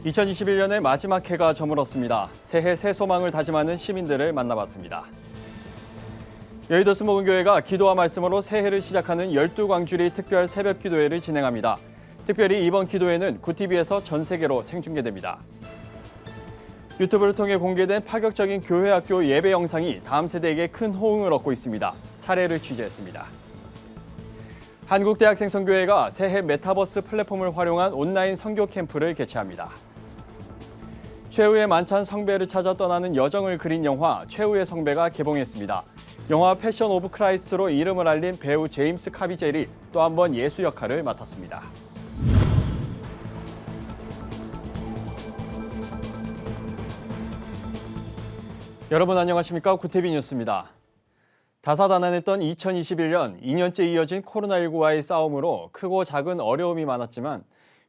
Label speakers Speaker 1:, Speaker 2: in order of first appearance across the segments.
Speaker 1: 2021년의 마지막 해가 저물었습니다. 새해 새 소망을 다짐하는 시민들을 만나봤습니다. 여의도 순복음교회가 기도와 말씀으로 새해를 시작하는 12광주리 특별 새벽 기도회를 진행합니다. 특별히 이번 기도회는 구티비에서 전 세계로 생중계됩니다. 유튜브를 통해 공개된 파격적인 교회학교 예배 영상이 다음 세대에게 큰 호응을 얻고 있습니다. 사례를 취재했습니다. 한국대학생선교회가 새해 메타버스 플랫폼을 활용한 온라인 선교 캠프를 개최합니다. 최후의 만찬 성배를 찾아 떠나는 여정을 그린 영화 최후의 성배가 개봉했습니다. 영화 패션 오브 크라이스트로 이름을 알린 배우 제임스 카비젤이 또 한 번 예수 역할을 맡았습니다. 여러분 안녕하십니까? 구티비 뉴스입니다. 다사다난했던 2021년 2년째 이어진 코로나19와의 싸움으로 크고 작은 어려움이 많았지만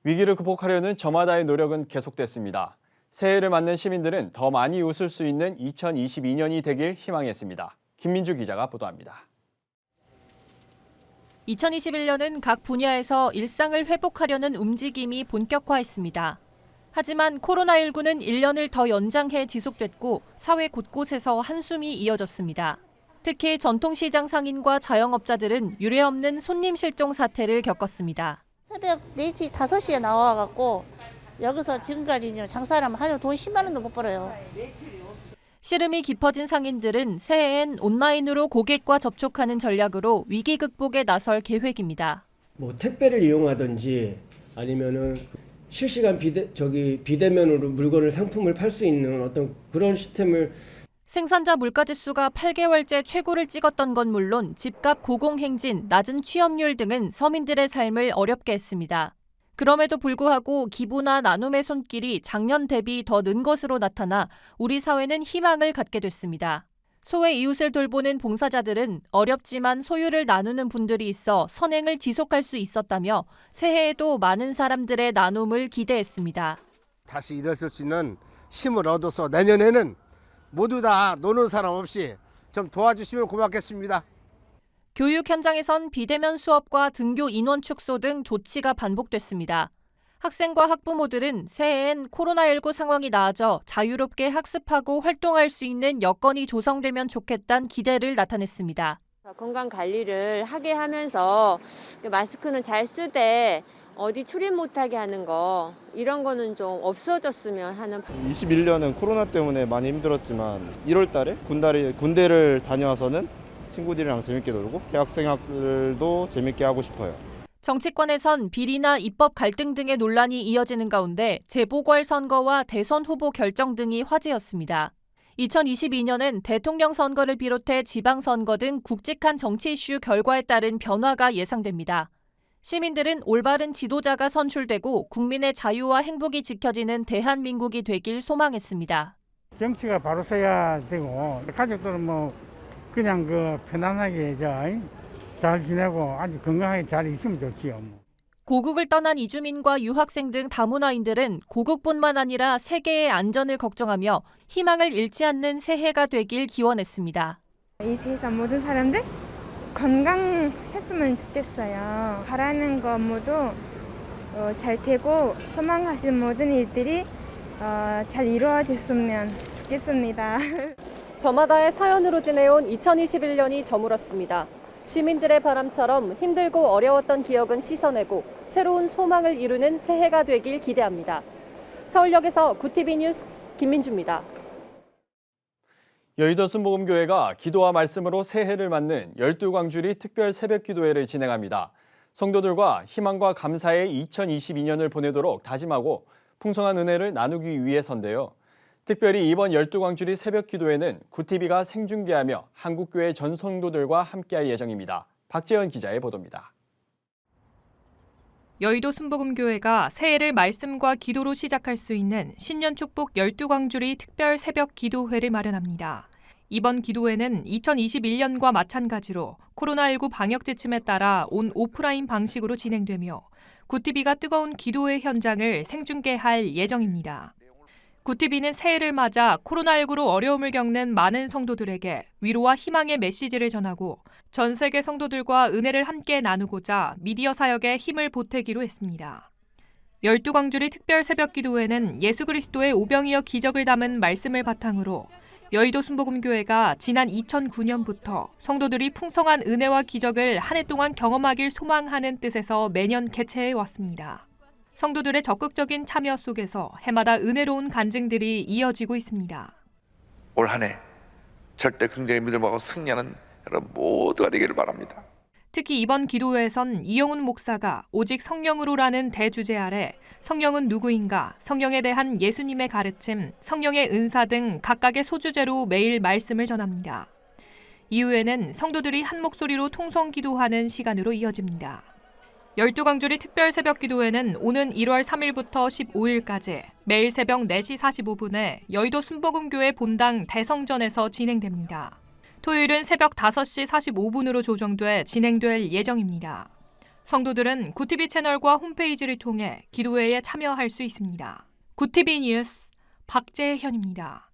Speaker 1: 위기를 극복하려는 저마다의 노력은 계속됐습니다. 새해를 맞는 시민들은 더 많이 웃을 수 있는 2022년이 되길 희망했습니다. 김민주 기자가 보도합니다.
Speaker 2: 2021년은 각 분야에서 일상을 회복하려는 움직임이 본격화했습니다. 하지만 코로나19는 1년을 더 연장해 지속됐고 사회 곳곳에서 한숨이 이어졌습니다. 특히 전통시장 상인과 자영업자들은 유례없는 손님 실종 사태를 겪었습니다.
Speaker 3: 새벽 4시, 5시에 나와갖고 여기서 지금까지 장사하면 하루 돈 10만 원도 못 벌어요.
Speaker 2: 씨름이 깊어진 상인들은 새해엔 온라인으로 고객과 접촉하는 전략으로 위기 극복에 나설 계획입니다.
Speaker 4: 택배를 이용하든지 아니면은 실시간 비대면으로 물건을 상품을 팔 수 있는 어떤 그런 시스템을
Speaker 2: 생산자 물가지수가 8개월째 최고를 찍었던 건 물론 집값 고공행진, 낮은 취업률 등은 서민들의 삶을 어렵게 했습니다. 그럼에도 불구하고 기부나 나눔의 손길이 작년 대비 더 는 것으로 나타나 우리 사회는 희망을 갖게 됐습니다. 소외 이웃을 돌보는 봉사자들은 어렵지만 소유를 나누는 분들이 있어 선행을 지속할 수 있었다며 새해에도 많은 사람들의 나눔을 기대했습니다.
Speaker 5: 다시 일어설 수 있는 힘을 얻어서 내년에는 모두 다 노는 사람 없이 좀 도와주시면 고맙겠습니다.
Speaker 2: 교육 현장에선 비대면 수업과 등교 인원 축소 등 조치가 반복됐습니다. 학생과 학부모들은 새해엔 코로나19 상황이 나아져 자유롭게 학습하고 활동할 수 있는 여건이 조성되면 좋겠다는 기대를 나타냈습니다.
Speaker 6: 건강 관리를 하게 하면서 마스크는 잘 쓰되 어디 출입 못하게 하는 거 이런 거는 좀 없어졌으면 하는.
Speaker 7: 21년은 코로나 때문에 많이 힘들었지만 1월 달에 군대를 다녀와서는 친구들이랑 재밌게 놀고 대학생들도 재밌게 하고 싶어요.
Speaker 2: 정치권에선 비리나 입법 갈등 등의 논란이 이어지는 가운데 재보궐선거와 대선 후보 결정 등이 화제였습니다. 2022년은 대통령 선거를 비롯해 지방선거 등 굵직한 정치 이슈 결과에 따른 변화가 예상됩니다. 시민들은 올바른 지도자가 선출되고 국민의 자유와 행복이 지켜지는 대한민국이 되길 소망했습니다.
Speaker 8: 정치가 바로 서야 되고 가족들은 그냥 편안하게 잘 지내고 아주 건강하게 잘 있으면 좋지요.
Speaker 2: 고국을 떠난 이주민과 유학생 등 다문화인들은 고국뿐만 아니라 세계의 안전을 걱정하며 희망을 잃지 않는 새해가 되길 기원했습니다.
Speaker 9: 이 세상 모든 사람들 건강했으면 좋겠어요. 바라는 것 모두 잘 되고 소망하신 모든 일들이 잘 이루어졌으면 좋겠습니다.
Speaker 2: 저마다의 사연으로 지내온 2021년이 저물었습니다. 시민들의 바람처럼 힘들고 어려웠던 기억은 씻어내고 새로운 소망을 이루는 새해가 되길 기대합니다. 서울역에서 구티비 뉴스 김민주입니다.
Speaker 1: 여의도 순복음교회가 기도와 말씀으로 새해를 맞는 12광주리 특별 새벽 기도회를 진행합니다. 성도들과 희망과 감사의 2022년을 보내도록 다짐하고 풍성한 은혜를 나누기 위해서인데요. 특별히 이번 12광주리 새벽 기도회는 구티비가 생중계하며 한국교회 전 성도들과 함께할 예정입니다. 박재현 기자의 보도입니다.
Speaker 10: 여의도 순복음교회가 새해를 말씀과 기도로 시작할 수 있는 신년 축복 12광주리 특별 새벽 기도회를 마련합니다. 이번 기도회는 2021년과 마찬가지로 코로나19 방역 지침에 따라 온 오프라인 방식으로 진행되며 구티비가 뜨거운 기도회 현장을 생중계할 예정입니다. 구티비는 새해를 맞아 코로나19로 어려움을 겪는 많은 성도들에게 위로와 희망의 메시지를 전하고 전 세계 성도들과 은혜를 함께 나누고자 미디어 사역에 힘을 보태기로 했습니다. 12광주리 특별 새벽기도회는 예수 그리스도의 오병이어 기적을 담은 말씀을 바탕으로 여의도 순복음교회가 지난 2009년부터 성도들이 풍성한 은혜와 기적을 한 해 동안 경험하길 소망하는 뜻에서 매년 개최해 왔습니다. 성도들의 적극적인 참여 속에서 해마다 은혜로운 간증들이 이어지고 있습니다.
Speaker 11: 올 한 해 절대 긍정의 믿음하고 승리하는 여러분 모두가 되기를 바랍니다.
Speaker 10: 특히 이번 기도회에선 이영훈 목사가 오직 성령으로라는 대주제 아래 성령은 누구인가, 성령에 대한 예수님의 가르침, 성령의 은사 등 각각의 소주제로 매일 말씀을 전합니다. 이후에는 성도들이 한 목소리로 통성 기도하는 시간으로 이어집니다. 12광주리 특별 새벽기도회는 오는 1월 3일부터 15일까지 매일 새벽 4시 45분에 여의도 순복음교회 본당 대성전에서 진행됩니다. 토요일은 새벽 5시 45분으로 조정돼 진행될 예정입니다. 성도들은 구TV 채널과 홈페이지를 통해 기도회에 참여할 수 있습니다. 구TV 뉴스 박재현입니다.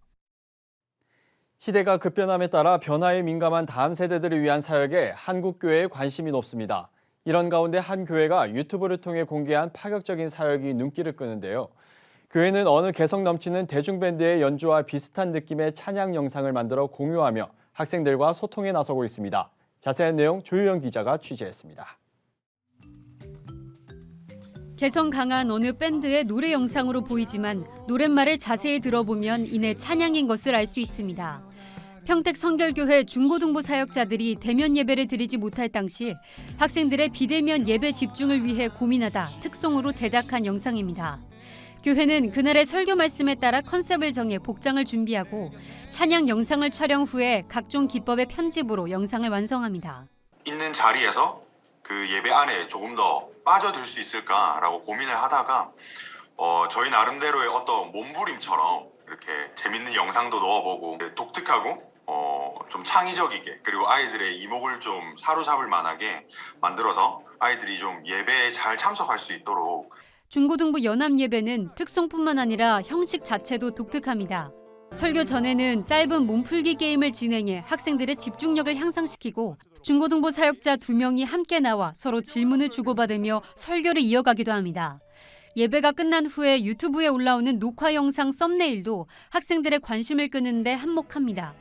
Speaker 1: 시대가 급변함에 따라 변화에 민감한 다음 세대들을 위한 사역에 한국 교회의 관심이 높습니다. 이런 가운데 한 교회가 유튜브를 통해 공개한 파격적인 사역이 눈길을 끄는데요. 교회는 어느 개성 넘치는 대중밴드의 연주와 비슷한 느낌의 찬양 영상을 만들어 공유하며 학생들과 소통에 나서고 있습니다. 자세한 내용 조유영 기자가 취재했습니다.
Speaker 12: 개성 강한 어느 밴드의 노래 영상으로 보이지만 노랫말을 자세히 들어보면 이내 찬양인 것을 알 수 있습니다. 평택 성결교회 중고등부 사역자들이 대면 예배를 드리지 못할 당시 학생들의 비대면 예배 집중을 위해 고민하다 특송으로 제작한 영상입니다. 교회는 그날의 설교 말씀에 따라 컨셉을 정해 복장을 준비하고 찬양 영상을 촬영 후에 각종 기법의 편집으로 영상을 완성합니다.
Speaker 13: 있는 자리에서 그 예배 안에 조금 더 빠져들 수 있을까라고 고민을 하다가 저희 나름대로의 어떤 몸부림처럼 이렇게 재밌는 영상도 넣어보고 독특하고 좀 창의적이게 그리고 아이들의 이목을 좀 사로잡을 만하게 만들어서 아이들이 좀 예배에 잘 참석할 수 있도록.
Speaker 12: 중고등부 연합예배는 특송뿐만 아니라 형식 자체도 독특합니다. 설교 전에는 짧은 몸풀기 게임을 진행해 학생들의 집중력을 향상시키고 중고등부 사역자 2명이 함께 나와 서로 질문을 주고받으며 설교를 이어가기도 합니다. 예배가 끝난 후에 유튜브에 올라오는 녹화 영상 썸네일도 학생들의 관심을 끄는데 한몫합니다.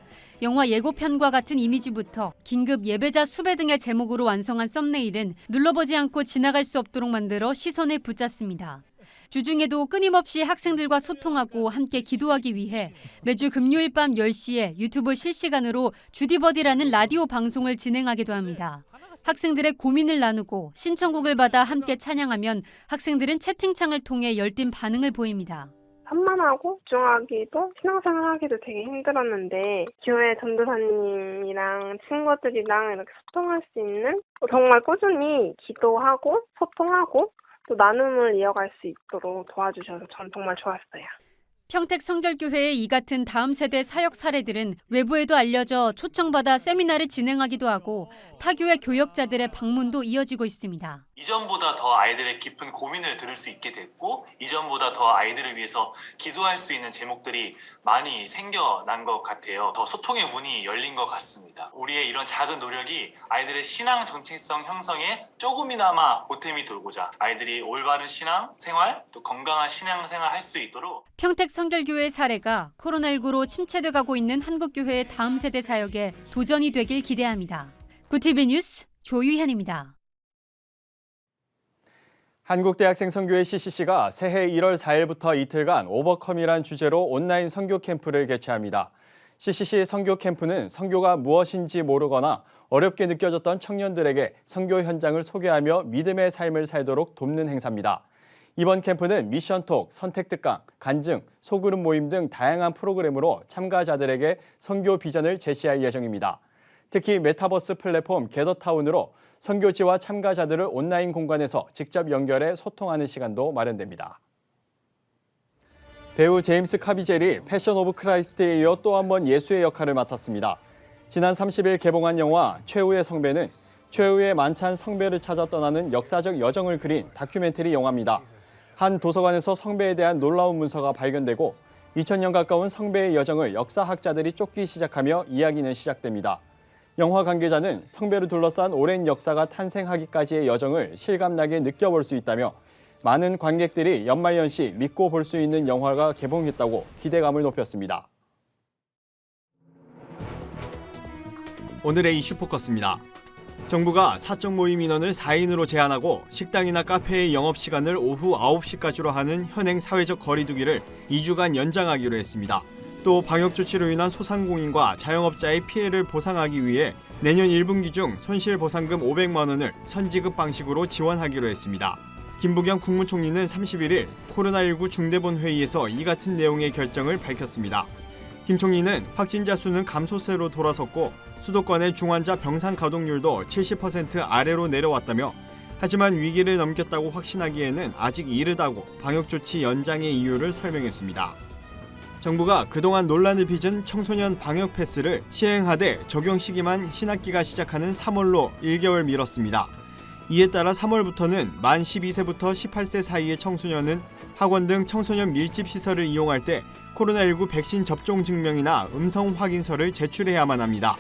Speaker 12: 영화 예고편과 같은 이미지부터 긴급 예배자 수배 등의 제목으로 완성한 썸네일은 눌러보지 않고 지나갈 수 없도록 만들어 시선을 붙잡습니다. 주중에도 끊임없이 학생들과 소통하고 함께 기도하기 위해 매주 금요일 밤 10시에 유튜브 실시간으로 주디버디라는 라디오 방송을 진행하기도 합니다. 학생들의 고민을 나누고 신청곡을 받아 함께 찬양하면 학생들은 채팅창을 통해 열띤 반응을 보입니다.
Speaker 9: 산만하고 집중하기도 신앙생활 하기도 되게 힘들었는데 교회 전도사님이랑 친구들이랑 이렇게 소통할 수 있는 정말 꾸준히 기도하고 소통하고 또 나눔을 이어갈 수 있도록 도와주셔서 전 정말 좋았어요.
Speaker 12: 평택 성결교회의 이 같은 다음 세대 사역 사례들은 외부에도 알려져 초청받아 세미나를 진행하기도 하고 타교회 교역자들의 방문도 이어지고 있습니다.
Speaker 14: 이전보다 더 아이들의 깊은 고민을 들을 수 있게 됐고 이전보다 더 아이들을 위해서 기도할 수 있는 제목들이 많이 생겨난 것 같아요. 더 소통의 문이 열린 것 같습니다. 우리의 이런 작은 노력이 아이들의 신앙 정체성 형성에 조금이나마 보탬이 돌고자 아이들이 올바른 신앙 생활 또 건강한 신앙 생활 할 수 있도록
Speaker 12: 평택 성결교회 사례가 코로나19로 침체돼 가고 있는 한국교회의 다음 세대 사역에 도전이 되길 기대합니다. 구TV 뉴스 조유현입니다.
Speaker 1: 한국대학생 선교회 CCC가 새해 1월 4일부터 이틀간 오버컴이란 주제로 온라인 선교 캠프를 개최합니다. CCC 선교 캠프는 선교가 무엇인지 모르거나 어렵게 느껴졌던 청년들에게 선교 현장을 소개하며 믿음의 삶을 살도록 돕는 행사입니다. 이번 캠프는 미션톡, 선택특강, 간증, 소그룹 모임 등 다양한 프로그램으로 참가자들에게 선교 비전을 제시할 예정입니다. 특히 메타버스 플랫폼 게더타운으로 선교지와 참가자들을 온라인 공간에서 직접 연결해 소통하는 시간도 마련됩니다. 배우 제임스 카비젤이 패션 오브 크라이스트에 이어 또 한 번 예수의 역할을 맡았습니다. 지난 30일 개봉한 영화 최후의 성배는 최후의 만찬 성배를 찾아 떠나는 역사적 여정을 그린 다큐멘터리 영화입니다. 한 도서관에서 성배에 대한 놀라운 문서가 발견되고 2000년 가까운 성배의 여정을 역사학자들이 쫓기 시작하며 이야기는 시작됩니다. 영화 관계자는 성배를 둘러싼 오랜 역사가 탄생하기까지의 여정을 실감나게 느껴볼 수 있다며 많은 관객들이 연말연시 믿고 볼 수 있는 영화가 개봉했다고 기대감을 높였습니다. 오늘의 이슈 포커스입니다. 정부가 사적 모임 인원을 4인으로 제한하고 식당이나 카페의 영업시간을 오후 9시까지로 하는 현행 사회적 거리 두기를 2주간 연장하기로 했습니다. 또 방역 조치로 인한 소상공인과 자영업자의 피해를 보상하기 위해 내년 1분기 중 손실보상금 500만 원을 선지급 방식으로 지원하기로 했습니다. 김부겸 국무총리는 31일 코로나19 중대본 회의에서 이 같은 내용의 결정을 밝혔습니다. 김 총리는 확진자 수는 감소세로 돌아섰고 수도권의 중환자 병상 가동률도 70% 아래로 내려왔다며 하지만 위기를 넘겼다고 확신하기에는 아직 이르다고 방역조치 연장의 이유를 설명했습니다. 정부가 그동안 논란을 빚은 청소년 방역 패스를 시행하되 적용 시기만 신학기가 시작하는 3월로 1개월 미뤘습니다. 이에 따라 3월부터는 만 12세부터 18세 사이의 청소년은 학원 등 청소년 밀집 시설을 이용할 때 코로나19 백신 접종 증명이나 음성 확인서를 제출해야만 합니다.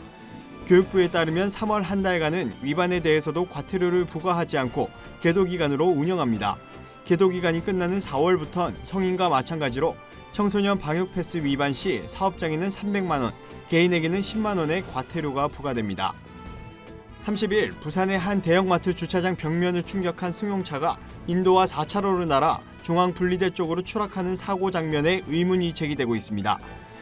Speaker 1: 교육부에 따르면 3월 한 달간은 위반에 대해서도 과태료를 부과하지 않고 계도기간으로 운영합니다. 계도기간이 끝나는 4월부턴 성인과 마찬가지로 청소년 방역 패스 위반 시 사업장에는 300만 원, 개인에게는 10만 원의 과태료가 부과됩니다. 30일 부산의 한 대형마트 주차장 벽면을 충격한 승용차가 인도와 4차로로 날아 중앙분리대 쪽으로 추락하는 사고 장면에 의문이 제기되고 있습니다.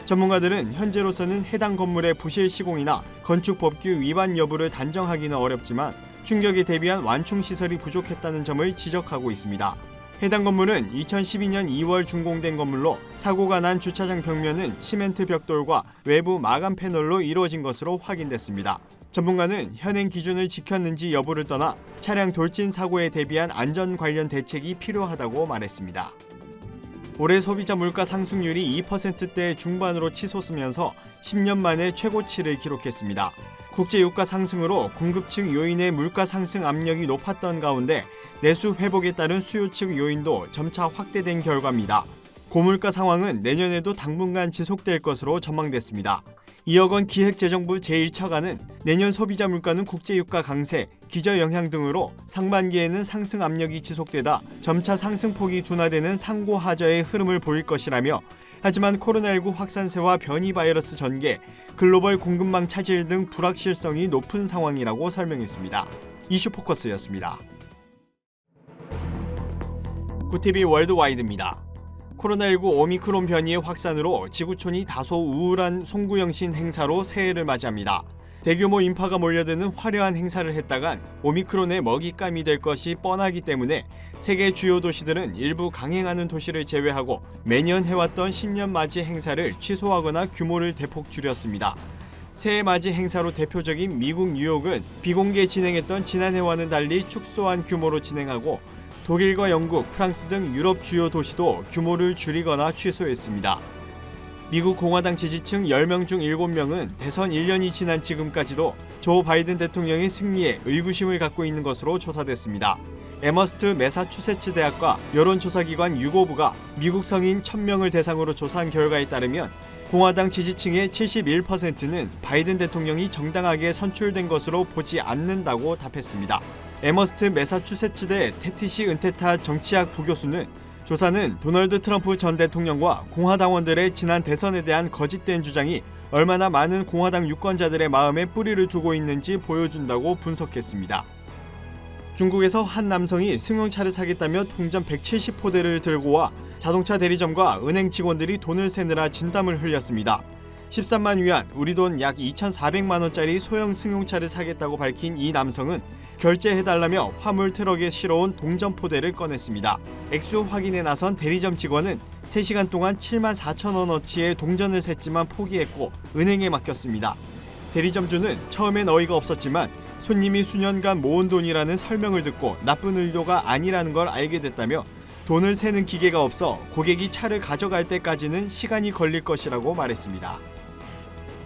Speaker 1: 전문가들은 현재로서는 해당 건물의 부실 시공이나 건축법규 위반 여부를 단정하기는 어렵지만 충격에 대비한 완충 시설이 부족했다는 점을 지적하고 있습니다. 해당 건물은 2012년 2월 준공된 건물로 사고가 난 주차장 벽면은 시멘트 벽돌과 외부 마감 패널로 이루어진 것으로 확인됐습니다. 전문가는 현행 기준을 지켰는지 여부를 떠나 차량 돌진 사고에 대비한 안전 관련 대책이 필요하다고 말했습니다. 올해 소비자 물가 상승률이 2%대 중반으로 치솟으면서 10년 만에 최고치를 기록했습니다. 국제 유가 상승으로 공급층 요인의 물가 상승 압력이 높았던 가운데 내수 회복에 따른 수요 측 요인도 점차 확대된 결과입니다. 고물가 상황은 내년에도 당분간 지속될 것으로 전망됐습니다. 이혁원 기획재정부 제1차관은 내년 소비자 물가는 국제유가 강세, 기저 영향 등으로 상반기에는 상승 압력이 지속되다 점차 상승폭이 둔화되는 상고하저의 흐름을 보일 것이라며 하지만 코로나19 확산세와 변이 바이러스 전개, 글로벌 공급망 차질 등 불확실성이 높은 상황이라고 설명했습니다. 이슈 포커스였습니다. 구TV 월드와이드입니다. 코로나19 오미크론 변이의 확산으로 지구촌이 다소 우울한 송구영신 행사로 새해를 맞이합니다. 대규모 인파가 몰려드는 화려한 행사를 했다간 오미크론의 먹잇감이 될 것이 뻔하기 때문에 세계 주요 도시들은 일부 강행하는 도시를 제외하고 매년 해왔던 신년 맞이 행사를 취소하거나 규모를 대폭 줄였습니다. 새해 맞이 행사로 대표적인 미국 뉴욕은 비공개 진행했던 지난해와는 달리 축소한 규모로 진행하고 독일과 영국, 프랑스 등 유럽 주요 도시도 규모를 줄이거나 취소했습니다. 미국 공화당 지지층 10명 중 7명은 대선 1년이 지난 지금까지도 조 바이든 대통령의 승리에 의구심을 갖고 있는 것으로 조사됐습니다. 에머스트 매사추세츠 대학과 여론조사기관 유고브가 미국 성인 1000명을 대상으로 조사한 결과에 따르면 공화당 지지층의 71%는 바이든 대통령이 정당하게 선출된 것으로 보지 않는다고 답했습니다. 에머스트 매사추세츠대 테티시 은테타 정치학 부교수는 조사는 도널드 트럼프 전 대통령과 공화당원들의 지난 대선에 대한 거짓된 주장이 얼마나 많은 공화당 유권자들의 마음에 뿌리를 두고 있는지 보여준다고 분석했습니다. 중국에서 한 남성이 승용차를 사겠다며 동전 170포대를 들고 와 자동차 대리점과 은행 직원들이 돈을 세느라 진땀을 흘렸습니다. 13만 위안, 우리 돈 약 2,400만 원짜리 소형 승용차를 사겠다고 밝힌 이 남성은 결제해달라며 화물 트럭에 실어온 동전 포대를 꺼냈습니다. 액수 확인에 나선 대리점 직원은 3시간 동안 7만 4천 원어치의 동전을 셌지만 포기했고 은행에 맡겼습니다. 대리점주는 처음엔 어이가 없었지만 손님이 수년간 모은 돈이라는 설명을 듣고 나쁜 의도가 아니라는 걸 알게 됐다며 돈을 세는 기계가 없어 고객이 차를 가져갈 때까지는 시간이 걸릴 것이라고 말했습니다.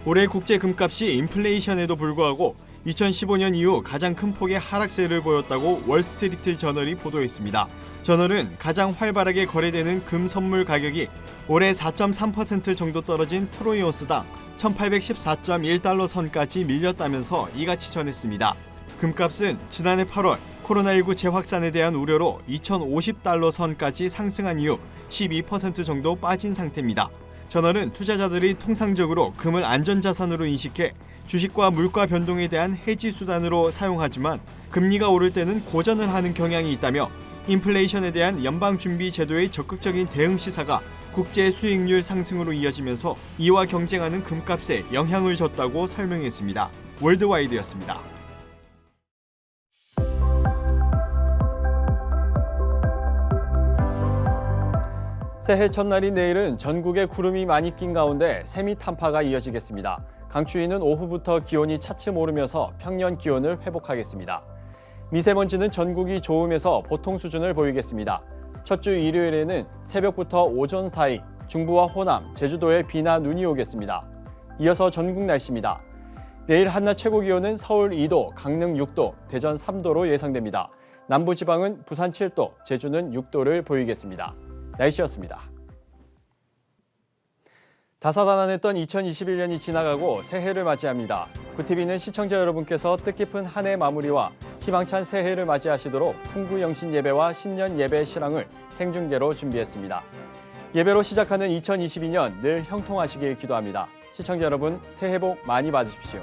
Speaker 1: 올해 국제 금값이 인플레이션에도 불구하고 2015년 이후 가장 큰 폭의 하락세를 보였다고 월스트리트 저널이 보도했습니다. 저널은 가장 활발하게 거래되는 금 선물 가격이 올해 4.3% 정도 떨어진 트로이 온스당 1814.1달러 선까지 밀렸다면서 이같이 전했습니다. 금값은 지난해 8월 코로나19 재확산에 대한 우려로 2,050달러 선까지 상승한 이후 12% 정도 빠진 상태입니다. 저널은 투자자들이 통상적으로 금을 안전자산으로 인식해 주식과 물가 변동에 대한 해지 수단으로 사용하지만 금리가 오를 때는 고전을 하는 경향이 있다며 인플레이션에 대한 연방준비제도의 적극적인 대응 시사가 국제 수익률 상승으로 이어지면서 이와 경쟁하는 금값에 영향을 줬다고 설명했습니다. 월드와이드였습니다. 새해 첫날인 내일은 전국에 구름이 많이 낀 가운데 세미 탄파가 이어지겠습니다. 강추위는 오후부터 기온이 차츰 오르면서 평년 기온을 회복하겠습니다. 미세먼지는 전국이 좋음에서 보통 수준을 보이겠습니다. 첫 주 일요일에는 새벽부터 오전 사이 중부와 호남, 제주도에 비나 눈이 오겠습니다. 이어서 전국 날씨입니다. 내일 한낮 최고 기온은 서울 2도, 강릉 6도, 대전 3도로 예상됩니다. 남부지방은 부산 7도, 제주는 6도를 보이겠습니다. 날씨였습니다. 다사다난했던 2021년이 지나가고 새해를 맞이합니다. 구TV는 시청자 여러분께서 뜻깊은 한 해 마무리와 희망찬 새해를 맞이하시도록 송구영신 예배와 신년 예배 실황을 생중계로 준비했습니다. 예배로 시작하는 2022년 늘 형통하시길 기도합니다. 시청자 여러분, 새해 복 많이 받으십시오.